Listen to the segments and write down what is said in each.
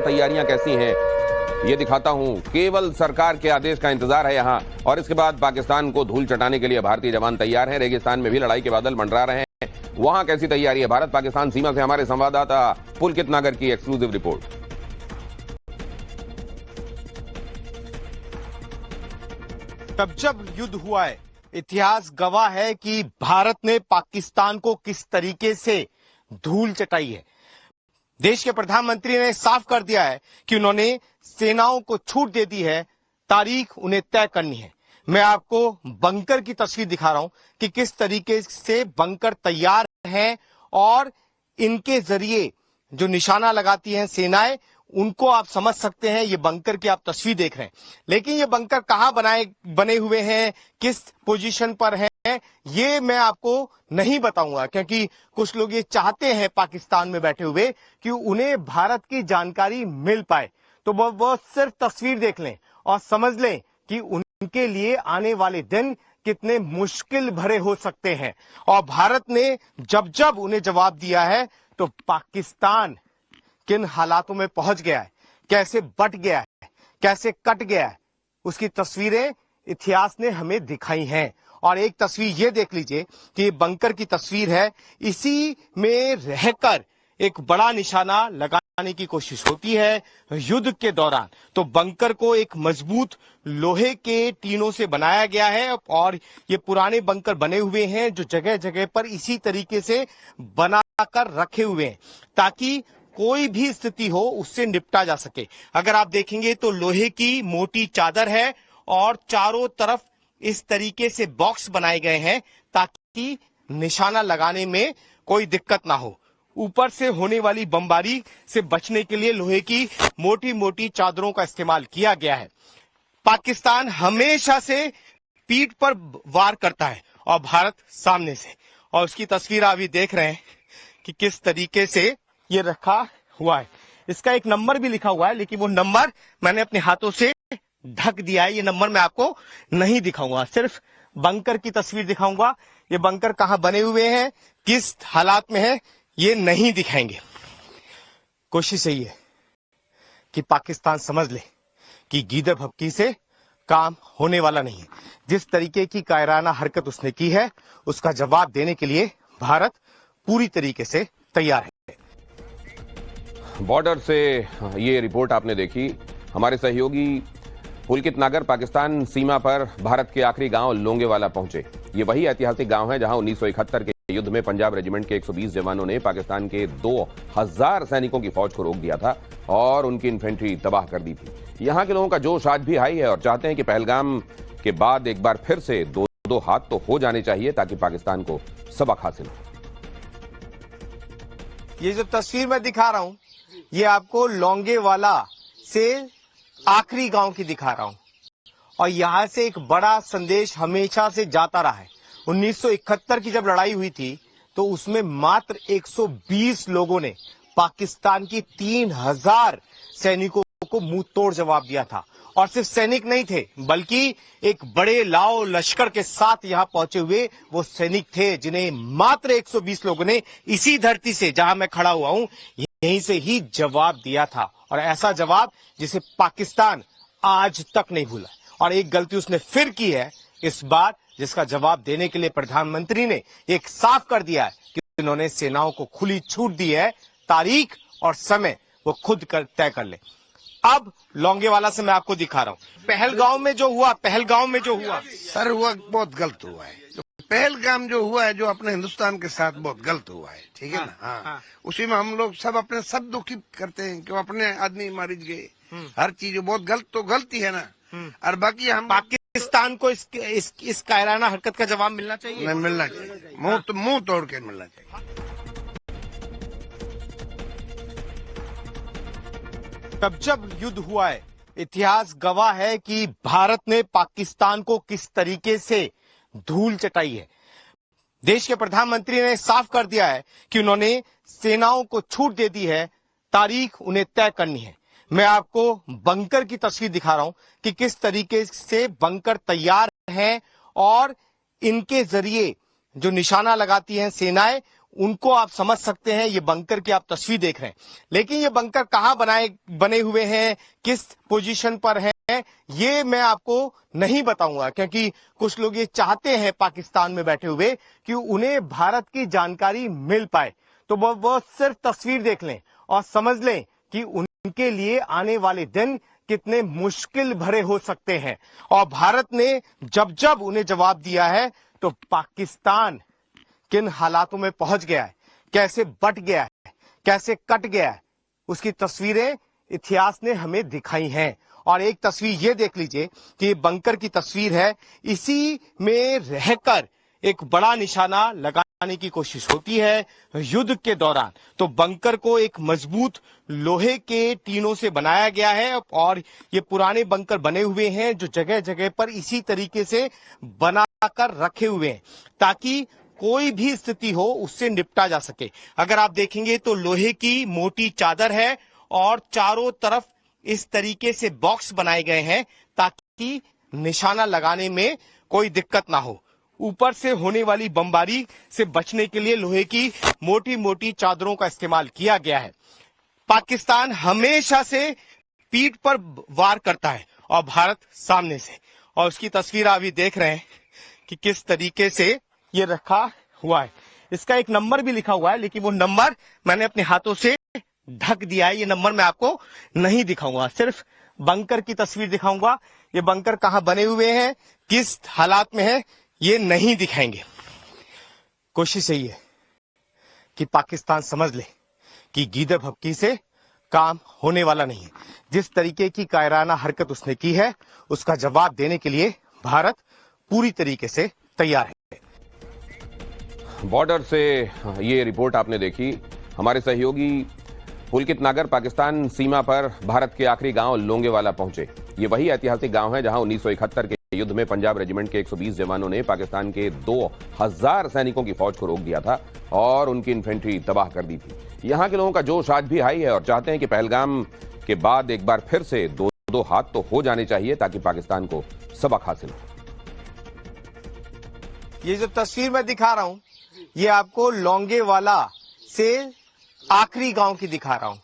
तैयारियां कैसी हैं ये दिखाता हूं। केवल सरकार के आदेश का इंतजार है यहां, और इसके बाद पाकिस्तान को धूल चटाने के लिए भारतीय जवान तैयार हैं। रेगिस्तान में भी लड़ाई के बादल मंडरा रहे हैं। वहां कैसी तैयारी है? भारत पाकिस्तान सीमा से हमारे संवाददाता पुलकित नागर की एक्सक्लूसिव रिपोर्ट। तब जब युद्ध हुआ है, इतिहास गवाह है कि भारत ने पाकिस्तान को किस तरीके से धूल चटाई है। देश के प्रधानमंत्री ने साफ कर दिया है कि उन्होंने सेनाओं को छूट दे दी है, तारीख उन्हें तय करनी है। मैं आपको बंकर की तस्वीर दिखा रहा हूं कि किस तरीके से बंकर तैयार हैं और इनके जरिए जो निशाना लगाती हैं सेनाएं, उनको आप समझ सकते हैं। ये बंकर की आप तस्वीर देख रहे हैं, लेकिन ये बंकर कहां बने हुए हैं, किस पोजीशन पर हैं, ये मैं आपको नहीं बताऊंगा, क्योंकि कुछ लोग ये चाहते हैं पाकिस्तान में बैठे हुए कि उन्हें भारत की जानकारी मिल पाए। तो वो सिर्फ तस्वीर देख लें और समझ लें कि उनके लिए आने वाले दिन कितने मुश्किल भरे हो सकते हैं। और भारत ने जब जब उन्हें जवाब दिया है, तो पाकिस्तान किन हालातों में पहुंच गया है, कैसे बट गया है, कैसे कट गया है, उसकी तस्वीरें इतिहास ने हमें दिखाई हैं। और एक तस्वीर ये देख लीजिए कि बंकर की तस्वीर है। इसी में रहकर एक बड़ा निशाना लगाने की कोशिश होती है युद्ध के दौरान। तो बंकर को एक मजबूत लोहे के टीनों से बनाया गया है, और ये पुराने बंकर बने हुए हैं जो जगह जगह पर इसी तरीके से बनाकर रखे हुए हैं, ताकि कोई भी स्थिति हो उससे निपटा जा सके। अगर आप देखेंगे तो लोहे की मोटी चादर है और चारों तरफ इस तरीके से बॉक्स बनाए गए हैं ताकि निशाना लगाने में कोई दिक्कत ना हो। ऊपर से होने वाली बमबारी से बचने के लिए लोहे की मोटी मोटी चादरों का इस्तेमाल किया गया है। पाकिस्तान हमेशा से पीठ पर वार करता है और भारत सामने से, और उसकी तस्वीर आप भी देख रहे हैं कि किस तरीके से ये रखा हुआ है। इसका एक नंबर भी लिखा हुआ है, लेकिन वो नंबर मैंने अपने हाथों से ढक दिया है। ये नंबर मैं आपको नहीं दिखाऊंगा, सिर्फ बंकर की तस्वीर दिखाऊंगा। ये बंकर कहां बने हुए हैं, किस हालात में है, ये नहीं दिखाएंगे। कोशिश यही है कि पाकिस्तान समझ ले कि गीदड़ भभकी से काम होने वाला नहीं है। जिस तरीके की कायराना हरकत उसने की है, उसका जवाब देने के लिए भारत पूरी तरीके से तैयार है। बॉर्डर से ये रिपोर्ट आपने देखी। हमारे सहयोगी पुलकित नागर पाकिस्तान सीमा पर भारत के आखिरी गांव लोंगेवाला पहुंचे। ये वही ऐतिहासिक गांव है जहां 1971 के युद्ध में पंजाब रेजिमेंट के 120 जवानों ने पाकिस्तान के 2000 सैनिकों की फौज को रोक दिया था और उनकी इन्फेंट्री तबाह कर दी थी। यहां के लोगों का जोश आज भी हाई है और चाहते हैं कि पहलगाम के बाद एक बार फिर से दो हाथ तो हो जाने चाहिए, ताकि पाकिस्तान को सबक हासिल हो। ये जो तस्वीर मैं दिखा रहा हूं, ये आपको लोंगेवाला से आखिरी गांव की दिखा रहा हूं, और यहां से एक बड़ा संदेश हमेशा से जाता रहा है। 1971 की जब लड़ाई हुई थी, तो उसमें मात्र 120 लोगों ने पाकिस्तान की 3000 सैनिकों को मुंह तोड़ जवाब दिया था। और सिर्फ सैनिक नहीं थे, बल्कि एक बड़े लाओ लश्कर के साथ यहां पहुंचे हुए वो सैनिक थे, जिन्हें मात्र 120 लोगों ने इसी धरती से, जहां मैं खड़ा हुआ हूं, यहीं से ही जवाब दिया था। और ऐसा जवाब जिसे पाकिस्तान आज तक नहीं भूला। और एक गलती उसने फिर की है इस बार, जिसका जवाब देने के लिए प्रधानमंत्री ने एक साफ कर दिया है कि उन्होंने सेनाओं को खुली छूट दी है, तारीख और समय वो खुद तय कर ले। अब लोंगेवाला से मैं आपको दिखा रहा हूं पहलगाम में जो हुआ। सर, हुआ बहुत गलत हुआ है। पहलगाम जो हुआ है, जो अपने हिंदुस्तान के साथ बहुत गलत हुआ है, ठीक है ना। हाँ। उसी में हम लोग सब अपने सब दुखी करते हैं कि अपने आदमी मारे गए। हर चीज बहुत गलत, तो गलती है ना। और बाकी हम पाकिस्तान को इस कायराना हरकत का जवाब मिलना चाहिए। मिलना चाहिए, मुंह तोड़ के मिलना चाहिए। तब जब युद्ध हुआ है, इतिहास गवाह है कि भारत ने पाकिस्तान को किस तरीके से धूल चटाई है। देश के प्रधानमंत्री ने साफ कर दिया है कि उन्होंने सेनाओं को छूट दे दी है, तारीख उन्हें तय करनी है। मैं आपको बंकर की तस्वीर दिखा रहा हूं कि किस तरीके से बंकर तैयार हैं और इनके जरिए जो निशाना लगाती हैं सेनाएं, उनको आप समझ सकते हैं। ये बंकर की आप तस्वीर देख रहे हैं, लेकिन ये बंकर कहाँ बने हुए हैं, किस पोजीशन पर हैं, ये मैं आपको नहीं बताऊंगा, क्योंकि कुछ लोग ये चाहते हैं पाकिस्तान में बैठे हुए कि उन्हें भारत की जानकारी मिल पाए। तो वो सिर्फ तस्वीर देख लें और समझ लें कि उनके लिए आने वाले दिन कितने मुश्किल भरे हो सकते हैं। और भारत ने जब जब उन्हें जवाब दिया है तो पाकिस्तान किन हालातों में पहुंच गया है, कैसे बट गया है, कैसे कट गया है, उसकी तस्वीरें इतिहास ने हमें दिखाई हैं। और एक तस्वीर ये देख लीजिए कि ये बंकर की तस्वीर है, इसी में रहकर एक बड़ा निशाना लगाने की कोशिश होती है युद्ध के दौरान। तो बंकर को एक मजबूत लोहे के टीनों से बनाया गया है और ये पुराने बंकर बने हुए हैं जो जगह जगह पर इसी तरीके से बनाकर रखे हुए हैं ताकि कोई भी स्थिति हो उससे निपटा जा सके। अगर आप देखेंगे तो लोहे की मोटी चादर है और चारों तरफ इस तरीके से बॉक्स बनाए गए हैं ताकि निशाना लगाने में कोई दिक्कत ना हो। ऊपर से होने वाली बमबारी से बचने के लिए लोहे की मोटी मोटी चादरों का इस्तेमाल किया गया है। पाकिस्तान हमेशा से पीठ पर वार करता है और भारत सामने से, और उसकी तस्वीर आप अभी देख रहे हैं कि किस तरीके से ये रखा हुआ है। इसका एक नंबर भी लिखा हुआ है, लेकिन वो नंबर मैंने अपने हाथों से ढक दिया है। ये नंबर मैं आपको नहीं दिखाऊंगा, सिर्फ बंकर की तस्वीर दिखाऊंगा। ये बंकर कहां बने हुए हैं, किस हालात में है, ये नहीं दिखाएंगे। कोशिश यही है कि पाकिस्तान समझ ले कि गीदड़ भभकी से काम होने वाला नहीं है। जिस तरीके की कायराना हरकत उसने की है उसका जवाब देने के लिए भारत पूरी तरीके से तैयार है। बॉर्डर से ये रिपोर्ट आपने देखी। हमारे सहयोगी पुलकित नागर पाकिस्तान सीमा पर भारत के आखिरी गांव लोंगेवाला पहुंचे। ये वही ऐतिहासिक गांव है जहां 1971 के युद्ध में पंजाब रेजिमेंट के 120 जवानों ने पाकिस्तान के 2000 सैनिकों की फौज को रोक दिया था और उनकी इन्फेंट्री तबाह कर दी थी। यहां के लोगों का जोश आज भी हाई है और चाहते हैं कि पहलगाम के बाद एक बार फिर से दो हाथ तो हो जाने चाहिए ताकि पाकिस्तान को सबक हासिल हो। ये जो तस्वीर मैं दिखा रहा हूं ये आपको लोंगेवाला से आखिरी गांव की दिखा रहा हूं,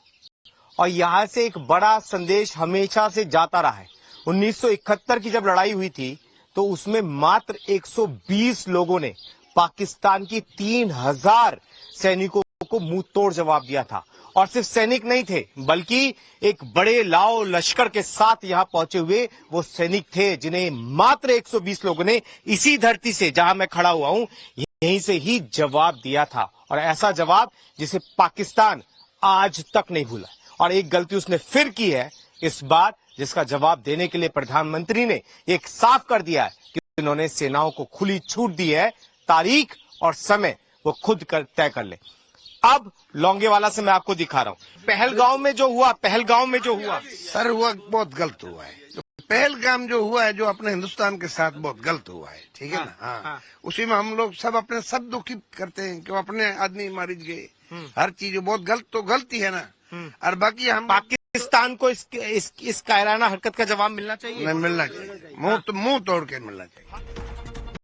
और यहां से एक बड़ा संदेश हमेशा से जाता रहा है। 1971 की जब लड़ाई हुई थी तो उसमें मात्र 120 लोगों ने पाकिस्तान की 3000 सैनिकों को मुंह तोड़ जवाब दिया था। और सिर्फ सैनिक नहीं थे बल्कि एक बड़े लाओ लश्कर के साथ यहां पहुंचे हुए वो सैनिक थे जिन्हें मात्र 120 लोगों ने इसी धरती से, जहां मैं खड़ा हुआ हूं, यहीं से ही जवाब दिया था। और ऐसा जवाब जिसे पाकिस्तान आज तक नहीं भूला। और एक गलती उसने फिर की है इस बार, जिसका जवाब देने के लिए प्रधानमंत्री ने एक साफ कर दिया है कि उन्होंने सेनाओं को खुली छूट दी है, तारीख और समय वो खुद तय कर ले। अब लोंगेवाला से मैं आपको दिखा रहा हूं पहलगाम में जो हुआ सर हुआ बहुत गलत हुआ है। जो पहलगाम जो हुआ है, जो अपने हिंदुस्तान के साथ बहुत गलत हुआ है, ठीक है ना। हाँ। उसी में हम लोग सब अपने सब दुखी करते हैं कि अपने आदमी मारे गए, हर चीज बहुत गलत, तो गलती है ना। और बाकी हम पाकिस्तान को इस कायराना हरकत का जवाब मिलना चाहिए, नहीं मिलना चाहिए, मुंह तोड़ के मिलना चाहिए।